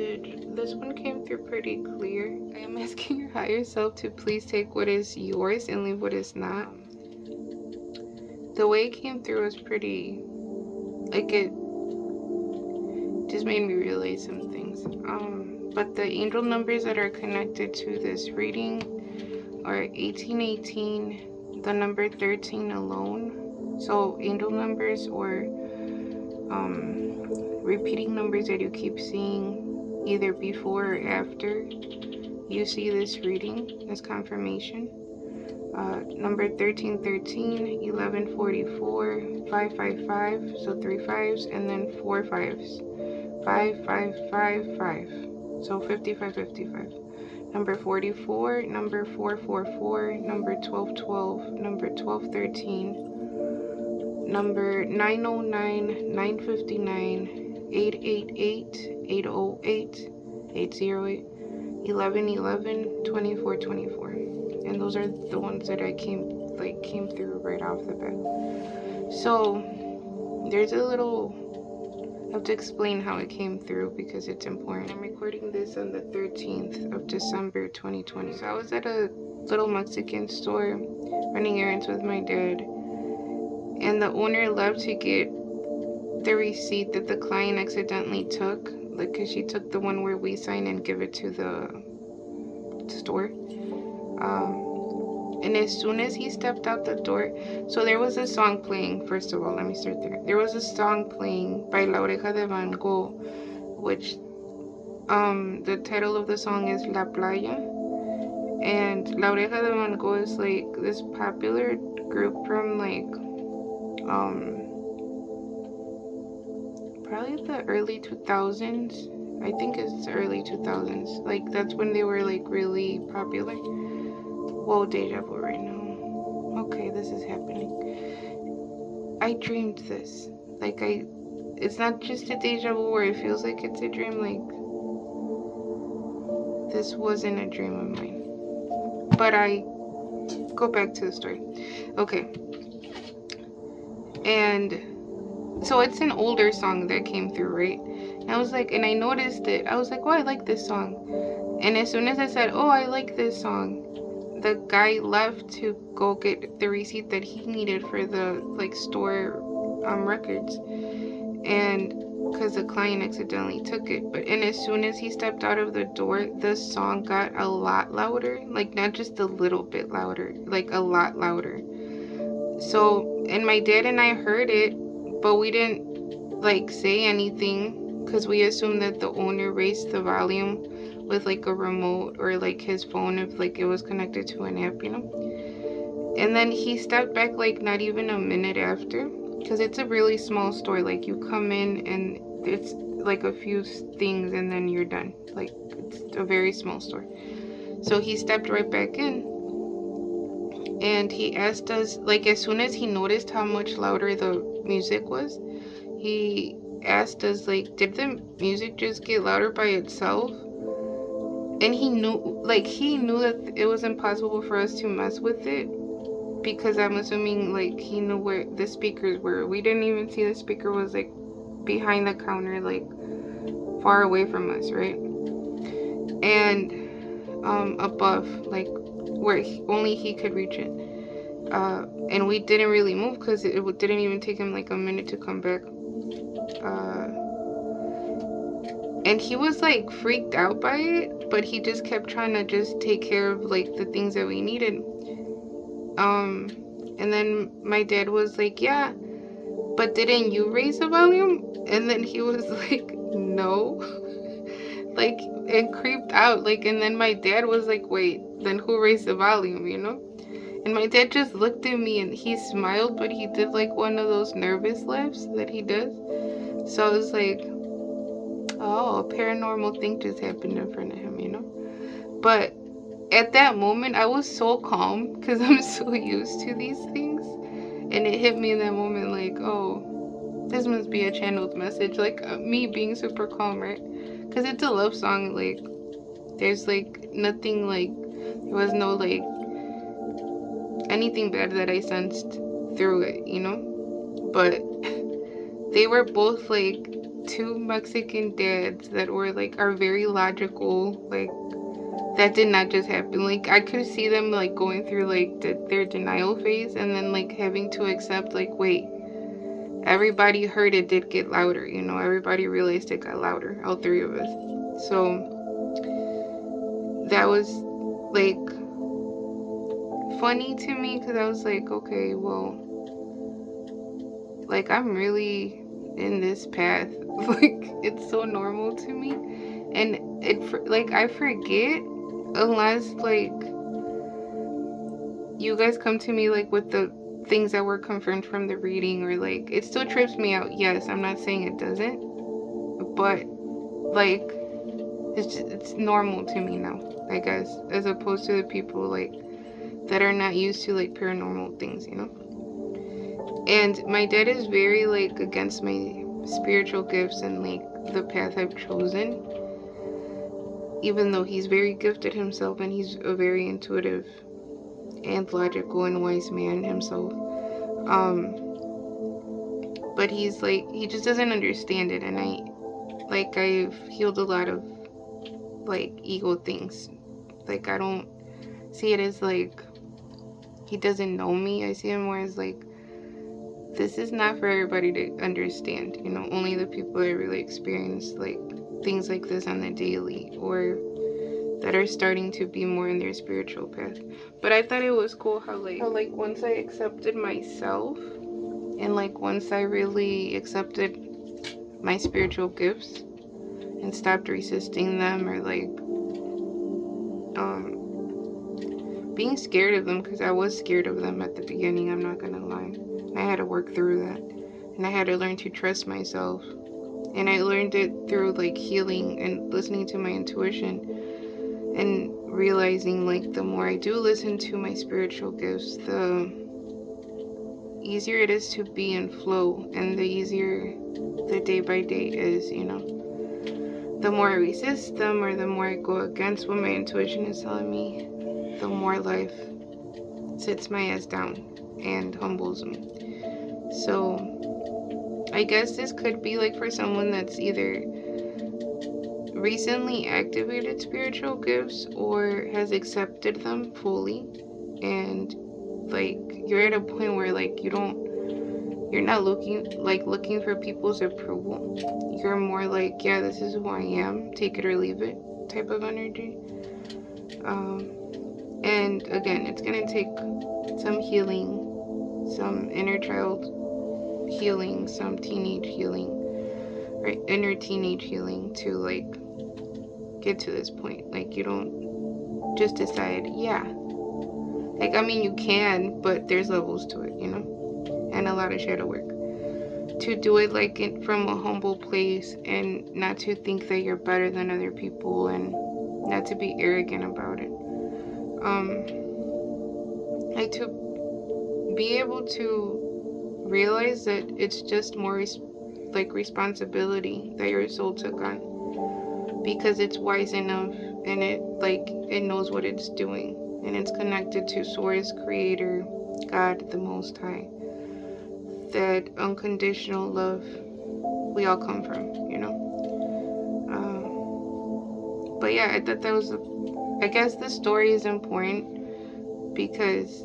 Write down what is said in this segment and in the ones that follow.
This one came through pretty clear. I am asking your higher self to please take what is yours and leave what is not. The way it came through was pretty, like, it just made me realize some things. But the angel numbers that are connected to this reading are 1818, the number 13 alone. So angel numbers or repeating numbers that you keep seeing either before or after you see this reading as confirmation. Number 1313, 1144, 555, so 3 5s, and then 4 5s, 5555, so 5555. Number 44, number 444, number 1212, number 1213, number 909, 959, 888, 808, 808, 1111, 2424. And those are the ones that I came through right off the bat. So there's a little, I have to explain how it came through because it's important. I'm recording this on the 13th of December 2020. So I was at a little Mexican store running errands with my dad, and the owner left to get the receipt that the client accidentally took, like, because she took the one where we sign and give it to the store. And as soon as he stepped out the door, so there was a song playing. First of all, let me start there. There was a song playing by La Oreja de Gogh, which the title of the song is La Playa. And La Oreja de Gogh is like this popular group from like probably the early 2000s. I think it's early 2000s. Like that's when they were like really popular. Whoa, deja vu right now. Okay, this is happening. I dreamed this. Like it's not just a deja vu where it feels like it's a dream. Like this wasn't a dream of mine. But I go back to the story. Okay. And so it's an older song that came through, right? And I was like, and I noticed it. I was like, oh, I like this song. And as soon as I said, oh, I like this song, the guy left to go get the receipt that he needed for the like store records, and because the client accidentally took it. And as soon as he stepped out of the door, the song got a lot louder, like not just a little bit louder, like a lot louder. So, and my dad and I heard it, but we didn't like say anything because we assumed that the owner raised the volume with like a remote or like his phone if like it was connected to an app, you know. And then he stepped back like not even a minute after, because it's a really small store. Like you come in and it's like a few things and then you're done. Like it's a very small store. So he stepped right back in and he asked us, like as soon as he noticed how much louder the music was, he asked us like, did the music just get louder by itself? And he knew that it was impossible for us to mess with it, because I'm assuming like he knew where the speakers were. We didn't even see the speaker was like behind the counter, like far away from us, right? And above, like where only he could reach it. And we didn't really move because it didn't even take him like a minute to come back. And he was like freaked out by it, but he just kept trying to just take care of like the things that we needed. And then my dad was like, yeah, but didn't you raise the volume? And then he was like, no. Like, and creeped out. Like, and then my dad was like, wait, then who raised the volume, you know? And my dad just looked at me and he smiled, but he did like one of those nervous laughs that he does. So I was like, oh, a paranormal thing just happened in front of him, you know? But at that moment, I was so calm because I'm so used to these things. And it hit me in that moment like, oh, this must be a channeled message. Like me being super calm, right? Because it's a love song. Like there's like nothing, like there was no like anything bad that I sensed through it, you know? But they were both like two Mexican dads that were like are very logical. Like that did not just happen. Like I could see them like going through like their denial phase, and then like having to accept like, wait, everybody heard it did get louder. You know, everybody realized it got louder. All three of us. So that was like funny to me because I was like, okay, well, like I'm really in this path. Like it's so normal to me, and like I forget unless like you guys come to me like with the things that were confirmed from the reading, or like it still trips me out. Yes, I'm not saying it doesn't, but like it's normal to me now, I guess, as opposed to the people like that are not used to like paranormal things, you know. And my dad is very like against my spiritual gifts and like the path I've chosen, even though he's very gifted himself and he's a very intuitive and logical and wise man himself. But he's like, he just doesn't understand it, and I've healed a lot of like ego things. Like I don't see it as like he doesn't know me. I see it more as like, this is not for everybody to understand, you know. Only the people that really experience like things like this on the daily, or that are starting to be more in their spiritual path. But I thought it was cool how like once I accepted myself, and like once I really accepted my spiritual gifts and stopped resisting them, or like being scared of them, because I was scared of them at the beginning, I'm not gonna lie. I had to work through that, and I had to learn to trust myself, and I learned it through like healing and listening to my intuition, and realizing like the more I do listen to my spiritual gifts, the easier it is to be in flow, and the easier the day by day is, you know. The more I resist them, or the more I go against what my intuition is telling me, the more life sits my ass down and humbles me. So I guess this could be like for someone that's either recently activated spiritual gifts or has accepted them fully, and like you're at a point where like you're not looking for people's approval. You're more like, yeah, this is who I am, take it or leave it type of energy. And again, it's gonna take some healing, some inner child healing, some teenage healing, right? Inner teenage healing to like get to this point. Like you don't just decide, yeah. Like I mean you can, but there's levels to it, you know, and a lot of shadow work. To do it like from a humble place, and not to think that you're better than other people, and not to be arrogant about it. Like to be able to realize that it's just more responsibility that your soul took on, because it's wise enough, and it knows what it's doing, and it's connected to Source, Creator, God, the Most High. That unconditional love we all come from, you know. But yeah, I thought that was I guess the story is important because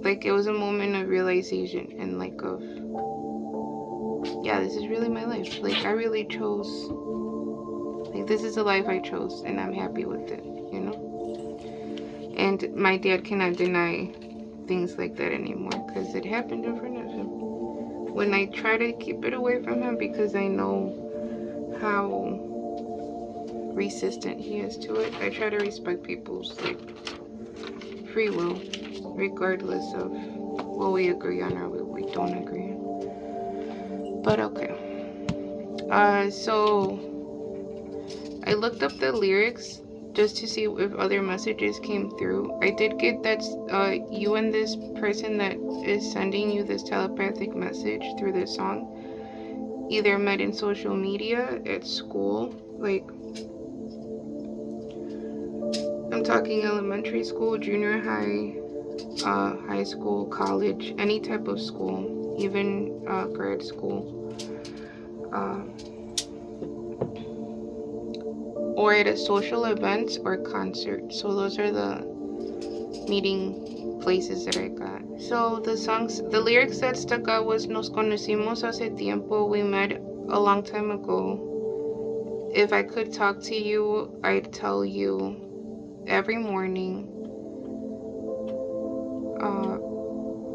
like it was a moment of realization, and like of, yeah, this is really my life. Like I really chose, like this is a life I chose, and I'm happy with it, you know. And my dad cannot deny things like that anymore, because it happened in front of him. When I try to keep it away from him, because I know how resistant he is to it, I try to respect people's like free will, regardless of what we agree on or what we don't agree on. But okay, so I looked up the lyrics just to see if other messages came through. I did get that you and this person that is sending you this telepathic message through this song either met in social media, at school, like I'm talking elementary school, junior high, high school, college, any type of school, even grad school. or at a social event or concert. So those are the meeting places that I got. So the lyrics that stuck out was Nos conocimos hace tiempo, we met a long time ago. If I could talk to you, I'd tell you every morning.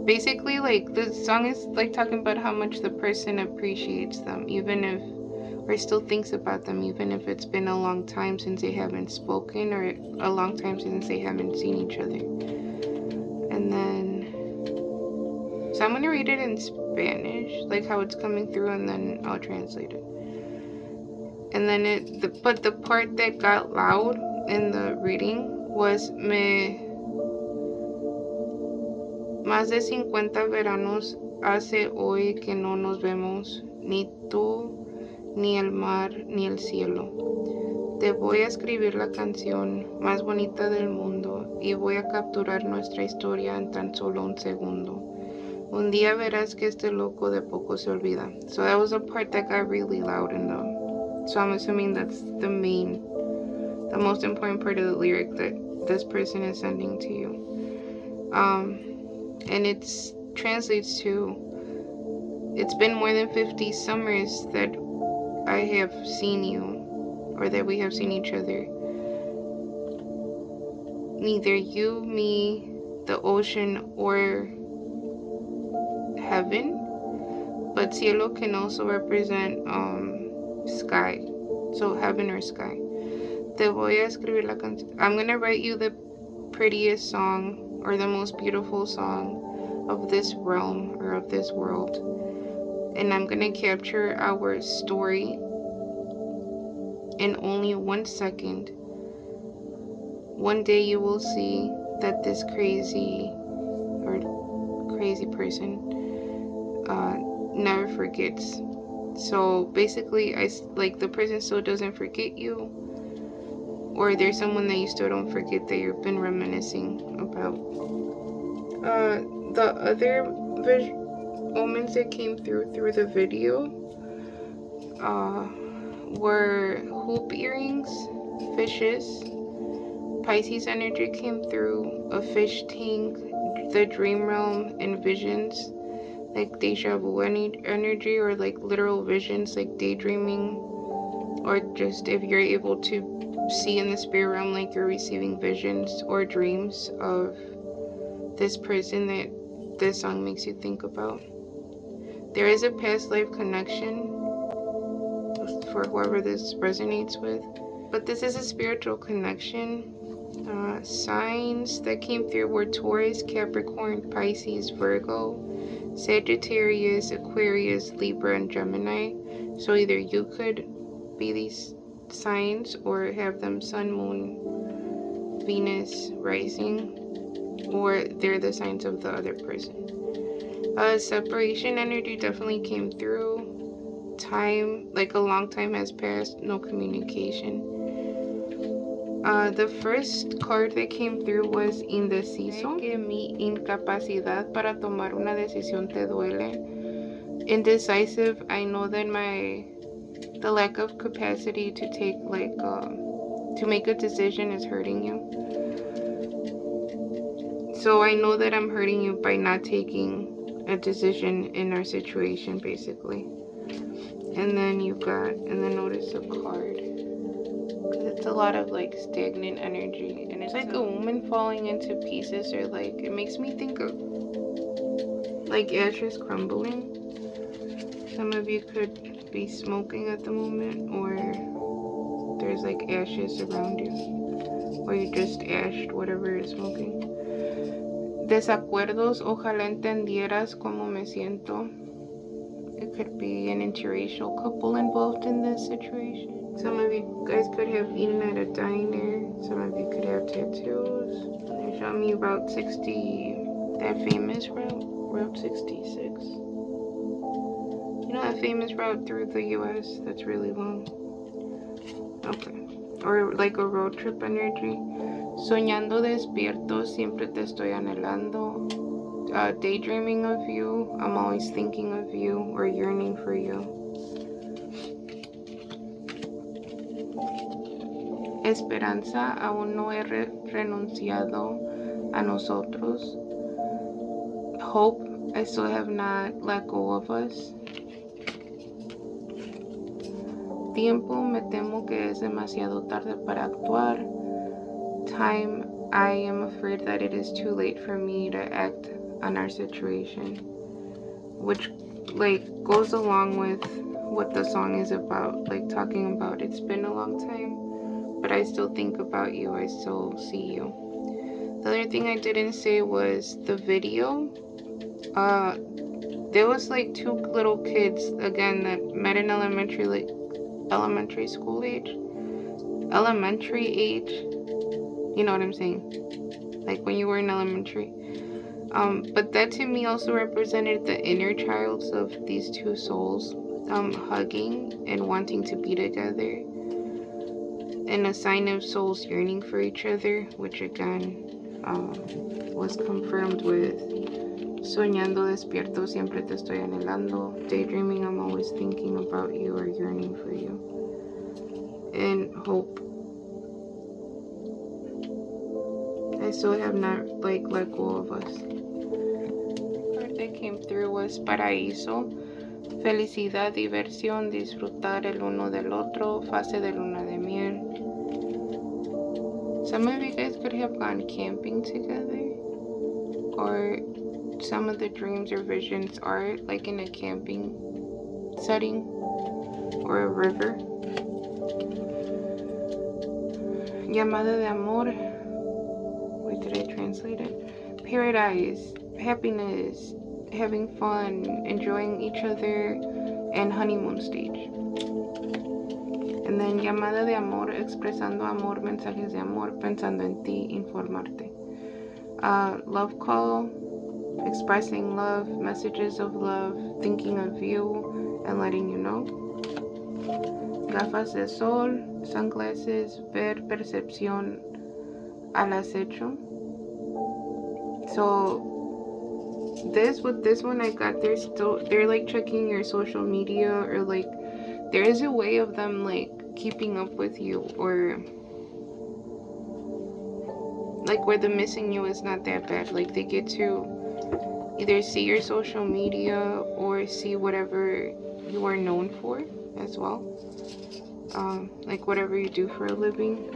Basically, like, the song is like talking about how much the person appreciates them, even if, or still thinks about them, even if it's been a long time since they haven't spoken, or a long time since they haven't seen each other. And then, so I'm gonna read it in Spanish, like how it's coming through, and then I'll translate it. And then but the part that got loud in the reading was más de 50 veranos hace hoy que no nos vemos, ni tú, ni el mar, ni el cielo. Te voy a escribir la canción más bonita del mundo y voy a capturar nuestra historia en tan solo un segundo. Un día verás que este loco de poco se olvida. So that was a part that got really loud in the, so I'm assuming that's the most important part of the lyric that this person is sending to you. And it translates to, it's been more than 50 summers that I have seen you, or that we have seen each other. Neither you, me, the ocean, or heaven, but cielo can also represent sky, so heaven or sky. Te voy a escribir la canción. I'm gonna write you the prettiest song, or the most beautiful song of this realm, or of this world, and I'm gonna capture our story in only 1 second. One day you will see that this crazy person never forgets. So basically, like, the person still doesn't forget you, or there's someone that you still don't forget that you've been reminiscing about. The other moments that came through the video were hoop earrings, fishes, Pisces energy came through, a fish tank, the dream realm, and visions, like deja vu energy, or like literal visions, like daydreaming, or just if you're able to see in the spirit realm, like you're receiving visions or dreams of this person that this song makes you think about. There is a past life connection for whoever this resonates with, but this is a spiritual connection. Signs that came through were Taurus, Capricorn, Pisces, Virgo, Sagittarius, Aquarius, Libra, and Gemini. So either you could be these signs, or have them Sun, Moon, Venus, rising, or they're the signs of the other person. Separation energy definitely came through. Time, like a long time has passed, no communication. The first card that came through was indeciso. Que mi incapacidad para tomar una decisión te duele. Indecisive, I know that the lack of capacity to take, like, to make a decision is hurting you. So I know that I'm hurting you by not taking a decision in our situation, basically. And then notice a card. It's a lot of, like, stagnant energy, and it's like a woman falling into pieces, or like, it makes me think of like ashes crumbling. Some of you could be smoking at the moment, or there's like ashes around you, or you just ashed whatever you're smoking. Desacuerdos, ojalá entendieras cómo me siento. It could be an interracial couple involved in this situation. Some of you guys could have eaten at a diner. Some of you could have tattoos. They show me Route 60, that famous Route 66. You know that famous route through the US that's really long? Okay. Or like a road trip energy. Soñando despierto, siempre te estoy anhelando. Daydreaming of you, I'm always thinking of you, or yearning for you. Esperanza, aún no he renunciado a nosotros. Hope, I still have not let go of us. Tiempo, me temo que es demasiado tarde para actuar. Time, I am afraid that it is too late for me to act on our situation. Which, like, goes along with what the song is about, like, talking about it's been a long time, but I still think about you, I still see you. The other thing I didn't say was the video. There was like 2 little kids, again, that met in elementary school age. Elementary age, you know what I'm saying? Like when you were in elementary. But that to me also represented the inner childs of these 2 souls, hugging and wanting to be together, and a sign of souls yearning for each other, which again was confirmed with soñando despierto, siempre te estoy anhelando, daydreaming, I'm always thinking about you or yearning for you, and hope. I still have not like let go of us. That came through was paraíso, felicidad, diversión, disfrutar el uno del otro, fase de luna de miel. Some of you guys could have gone camping together, or some of the dreams or visions are like in a camping setting or a river. Llamada de amor. Wait, did I translate it? Paradise, happiness, having fun, enjoying each other, and honeymoon stage. And then llamada de amor, expresando amor, mensajes de amor, pensando en ti, informarte. Love call, expressing love, messages of love, thinking of you, and letting you know. Gafas de sol, sunglasses, ver, percepción, al acecho. So with this one I got, they're like checking your social media, or like there is a way of them like keeping up with you, or like where the missing you is not that bad. Like they get to either see your social media or see whatever you are known for as well. Like whatever you do for a living,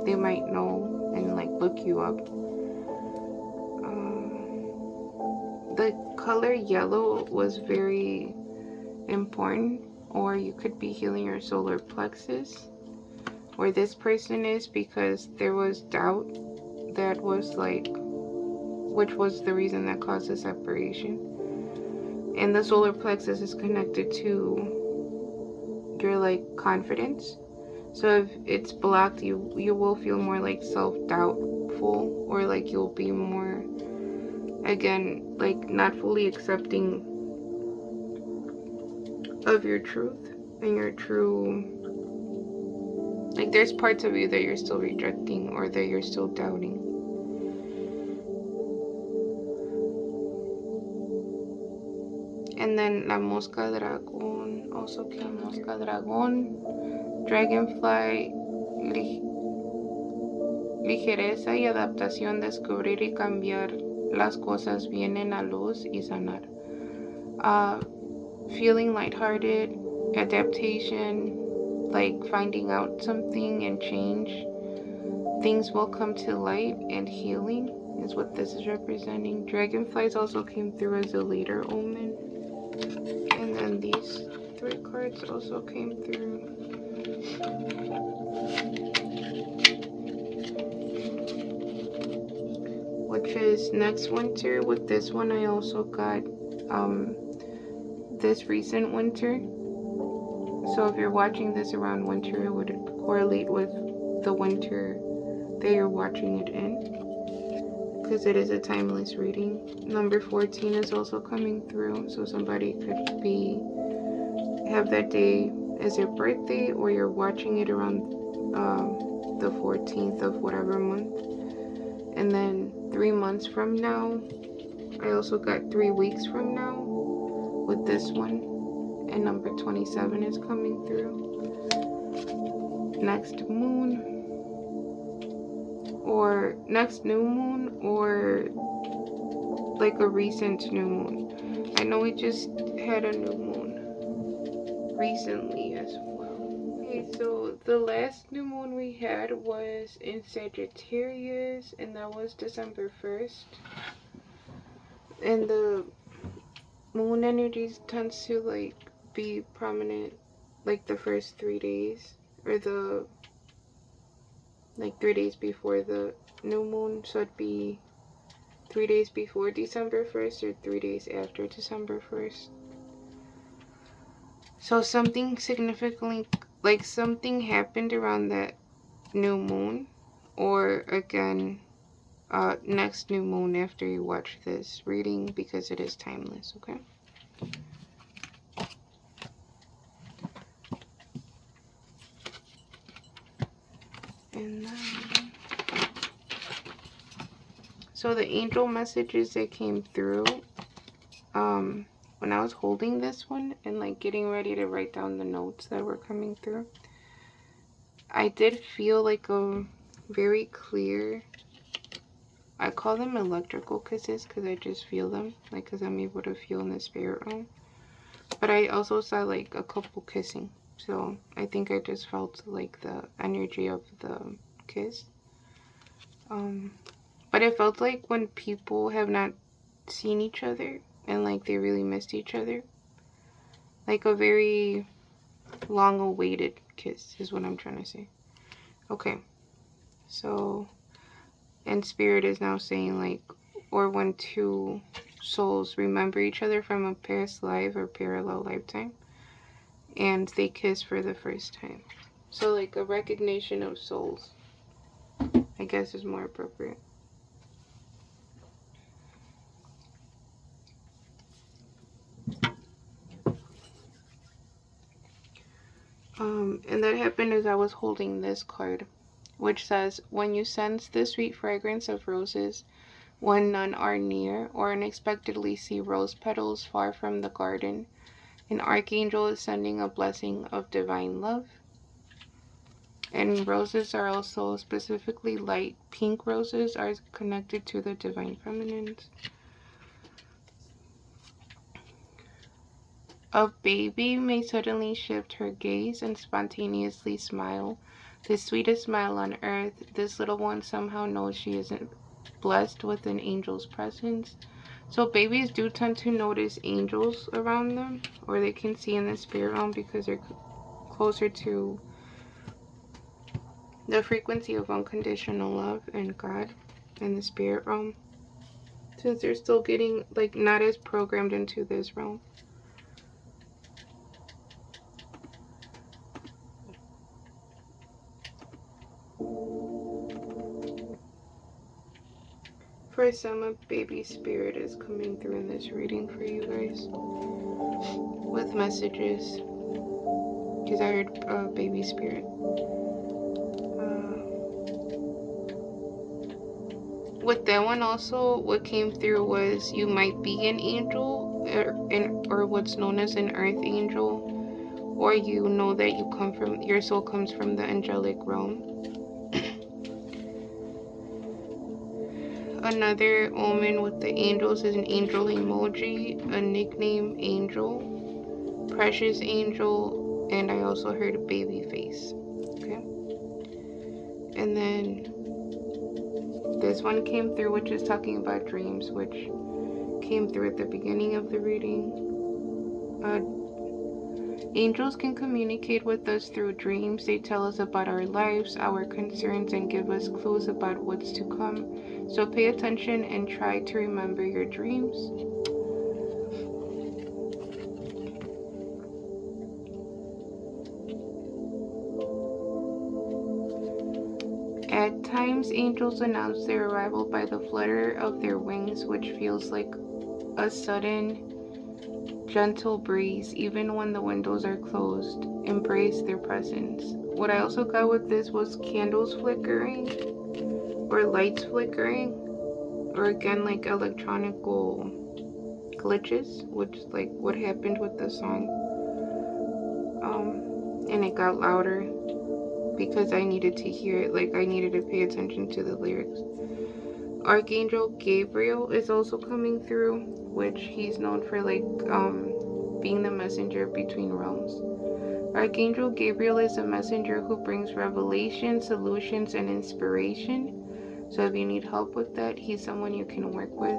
they might know and like look you up. The color yellow was very important, or you could be healing your solar plexus, where this person is, because there was doubt that was like, which was the reason that caused the separation. And the solar plexus is connected to your like confidence. So if it's blocked, you will feel more like self-doubtful, or like you'll be more, again, like not fully accepting of your truth and your true, like there's parts of you that you're still rejecting or that you're still doubting. And then la mosca dragón, also came mosca dragón, dragonfly, ligereza y adaptación, descubrir y cambiar las cosas, vienen a luz y sanar. Feeling lighthearted, adaptation, like finding out something and change. Things will come to light, and healing is what this is representing. Dragonflies also came through as a later omen. And then these 3 cards also came through. Which is next winter. With this one I also got this recent winter. So if you're watching this around winter, it would correlate with the winter that you're watching it in, because it is a timeless reading. Number 14 is also coming through, so somebody could have that day as their birthday, or you're watching it around the 14th of whatever month. And then 3 months from now, I also got 3 weeks from now with this one, and number 27 is coming through. Next moon, or next new moon, or like a recent new moon. I know we just had a new moon recently as well. Okay, so the last new moon we had was in Sagittarius, and that was December 1st. And the moon energies tends to like be prominent like the first 3 days, or the like 3 days before the new moon. So it'd be 3 days before December 1st or 3 days after December 1st. So something significantly, like something happened around that new moon, or again next new moon after you watch this reading, because it is timeless. Okay, and then, so the angel messages that came through when I was holding this one and like getting ready to write down the notes that were coming through, I did feel like a very clear, I call them electrical kisses because I just feel them, like because I'm able to feel in the spirit realm. But I also saw like a couple kissing, so I think I just felt like the energy of the kiss. But it felt like when people have not seen each other and like they really missed each other, like a very long awaited kiss is what I'm trying to say. Okay, so, and spirit is now saying like, or when two souls remember each other from a past life or parallel lifetime and they kiss for the first time. So like a recognition of souls, I guess, is more appropriate. And that happened as I was holding this card, which says, when you sense the sweet fragrance of roses when none are near, or unexpectedly see rose petals far from the garden, an archangel is sending a blessing of divine love. And roses are also, specifically light pink roses, are connected to the divine feminines. A baby may suddenly shift her gaze and spontaneously smile. The sweetest smile on earth. This little one somehow knows she isn't blessed with an angel's presence. So babies do tend to notice angels around them, or they can see in the spirit realm because they're closer to the frequency of unconditional love and God in the spirit realm, since they're still getting like not as programmed into this realm. For some, a baby spirit is coming through in this reading for you guys with messages, because I heard baby spirit. With that one also, what came through was you might be an angel, or what's known as an earth angel, or you know that you come from, your soul comes from the angelic realm. Another omen with the angels is an angel emoji, a nickname angel, precious angel, and I also heard a baby face. Okay, and then this one came through, which is talking about dreams, which came through at the beginning of the reading. Angels can communicate with us through dreams. They tell us about our lives, our concerns, and give us clues about what's to come. So pay attention and try to remember your dreams. At times, angels announce their arrival by the flutter of their wings, which feels like a sudden, gentle breeze, even when the windows are closed. Embrace their presence. What I also got with this was candles flickering, or lights flickering, or again like electronical glitches, which is like what happened with the song. And it got louder because I needed to hear it. Like, I needed to pay attention to the lyrics. Archangel Gabriel is also coming through, which he's known for, like, being the messenger between realms. Archangel Gabriel is a messenger who brings revelation, solutions, and inspiration. So if you need help with that, he's someone you can work with.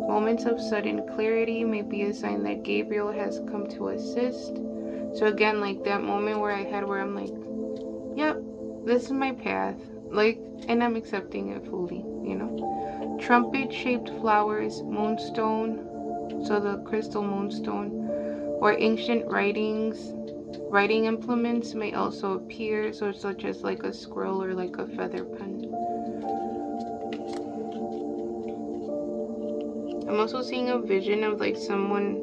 Moments of sudden clarity may be a sign that Gabriel has come to assist. So again, like that moment where I'm like, yep, this is my path. Like, and I'm accepting it fully, you know. Trumpet-shaped flowers, moonstone, so the crystal moonstone, or ancient writing implements may also appear, so such as like a scroll or like a feather pen. I'm also seeing a vision of like someone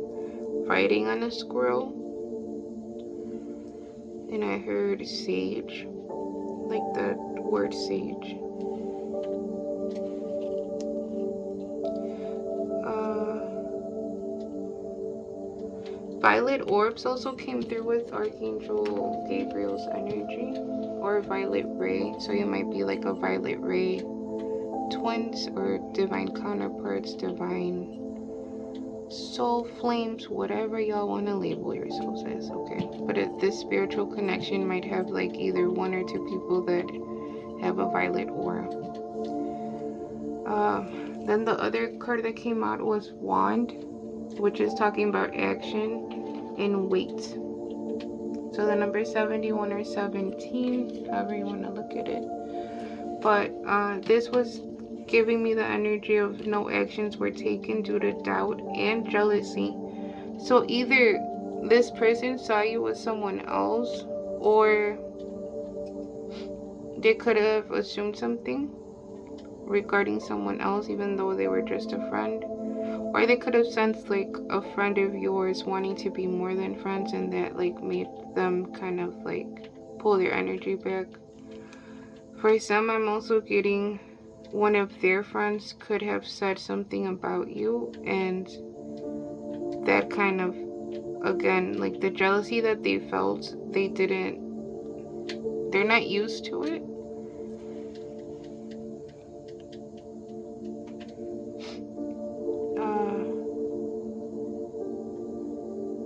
writing on a scroll, and I heard sage, like the word sage. Violet orbs also came through with Archangel Gabriel's energy, or violet ray. So you might be like a violet ray twins or divine counterparts, divine soul flames, whatever y'all want to label yourselves as, okay? But this spiritual connection might have like either one or two people that have a violet aura. Then the other card that came out was Wand, which is talking about action and weight. So the number 71 or 17, however you want to look at it. But this was giving me the energy of no actions were taken due to doubt and jealousy. So either this person saw you with someone else, or they could have assumed something regarding someone else even though they were just a friend. Or they could have sensed like a friend of yours wanting to be more than friends, and that like made them kind of like pull their energy back. For some, I'm also getting one of their friends could have said something about you, and that kind of, again, like the jealousy that they felt, they're not used to it.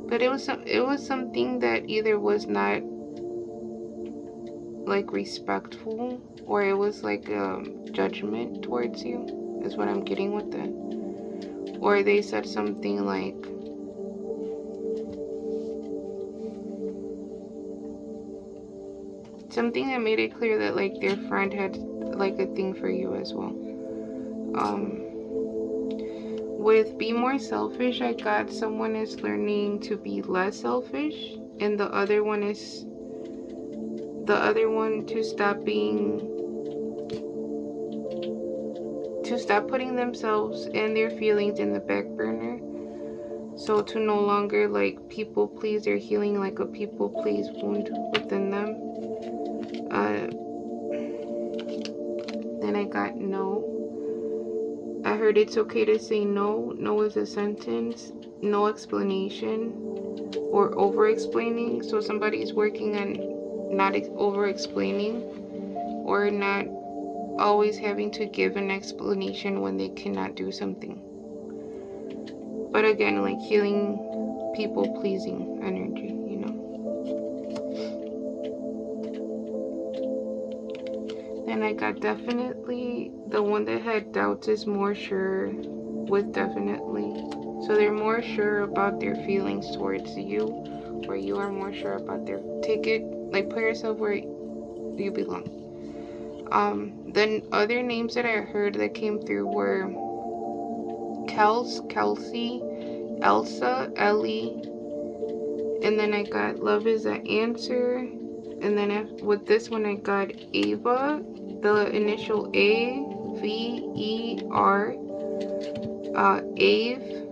But it was something that either was not like respectful, or it was like judgment towards you, is what I'm getting with that. Or they said something like, something that made it clear that like their friend had like a thing for you as well. With be more selfish, I got someone is learning to be less selfish, and the other one to stop putting themselves and their feelings in the back burner. So to no longer like people please, they're healing like a people please wound within them. Then I got no. I heard it's okay to say no. No is a sentence. No explanation or over explaining. So somebody's working on not over explaining, or not always having to give an explanation when they cannot do something. But again, like healing people pleasing energy, you know. And I got definitely, the one that had doubts is more sure with definitely. So they're more sure about their feelings towards you, or you are more sure about their, take it, like put yourself where you belong. The other names that I heard that came through were Kelsey, Elsa, Ellie, and then I got Love is an Answer, and then with this one I got Ava, the initial A-V-E-R, Ave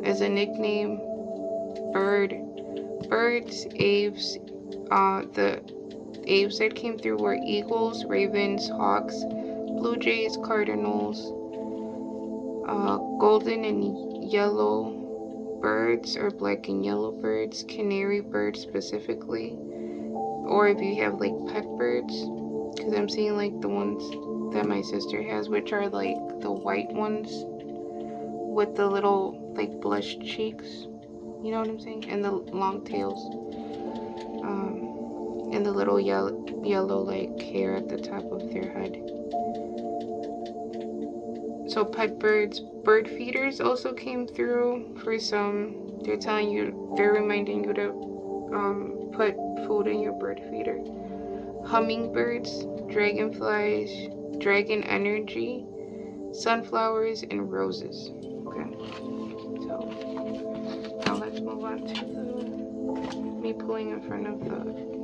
as a nickname, birds, Aves. The Aves that came through were eagles, ravens, hawks, blue jays, cardinals, golden and yellow birds, or black and yellow birds, canary birds specifically, or if you have like pet birds. because I'm seeing like the ones that my sister has, which are like the white ones with the little like blush cheeks. You know what I'm saying? And the long tails. And the little yellow like hair at the top of their head. So pet birds, bird feeders also came through for some. They're telling you, they're reminding you to put food in your bird feeder. Hummingbirds, dragonflies, dragon energy, sunflowers, and roses. Okay, so now let's move on to me pulling in front of the